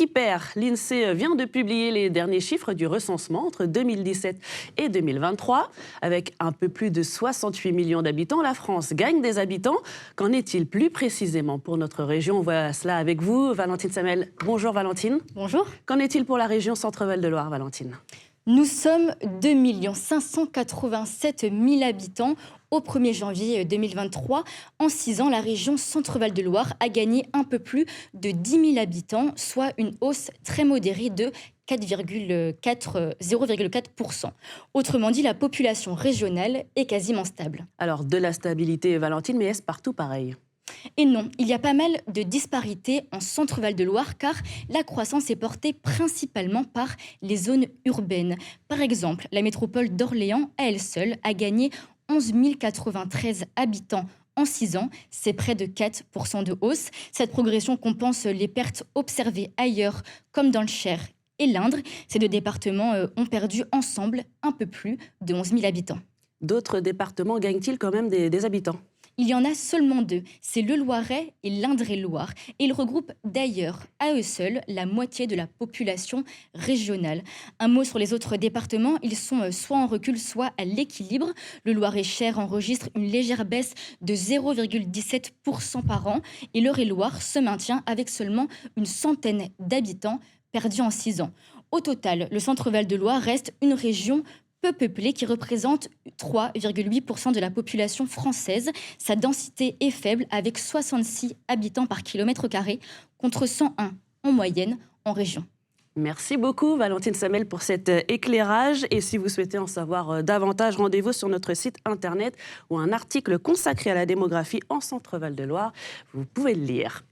qui perd. L'INSEE vient de publier les derniers chiffres du recensement entre 2017 et 2023. Avec un peu plus de 68 millions d'habitants, la France gagne des habitants. Qu'en est-il plus précisément pour notre région? On voit cela avec vous, Valentine Samel. Bonjour Valentine. Bonjour. Qu'en est-il pour la région Centre-Val de Loire, Valentine? Nous sommes 2 587 000 habitants au 1er janvier 2023. En 6 ans, la région Centre-Val de Loire a gagné un peu plus de 10 000 habitants, soit une hausse très modérée de 0,4%. Autrement dit, la population régionale est quasiment stable. Alors, de la stabilité, Valentine, mais est-ce partout pareil? Et non, il y a pas mal de disparités en Centre-Val de Loire car la croissance est portée principalement par les zones urbaines. Par exemple, la métropole d'Orléans, à elle seule, a gagné 11 093 habitants en 6 ans. C'est près de 4% de hausse. Cette progression compense les pertes observées ailleurs, comme dans le Cher et l'Indre. Ces deux départements ont perdu ensemble un peu plus de 11 000 habitants. D'autres départements gagnent-ils quand même des habitants? Il y en a seulement 2, c'est le Loiret et l'Indre-et-Loire. Et ils regroupent d'ailleurs à eux seuls la moitié de la population régionale. Un mot sur les autres départements, ils sont soit en recul, soit à l'équilibre. Le Loir-et-Cher enregistre une légère baisse de 0,17% par an et l'Eure-et-Loire se maintient avec seulement une centaine d'habitants perdus en 6 ans. Au total, le Centre-Val de Loire reste une région peu peuplée qui représente 3,8% de la population française. Sa densité est faible avec 66 habitants par kilomètre carré contre 101 en moyenne en région. Merci beaucoup Valentine Samel pour cet éclairage. Et si vous souhaitez en savoir davantage, rendez-vous sur notre site internet où un article consacré à la démographie en Centre-Val de Loire, vous pouvez le lire.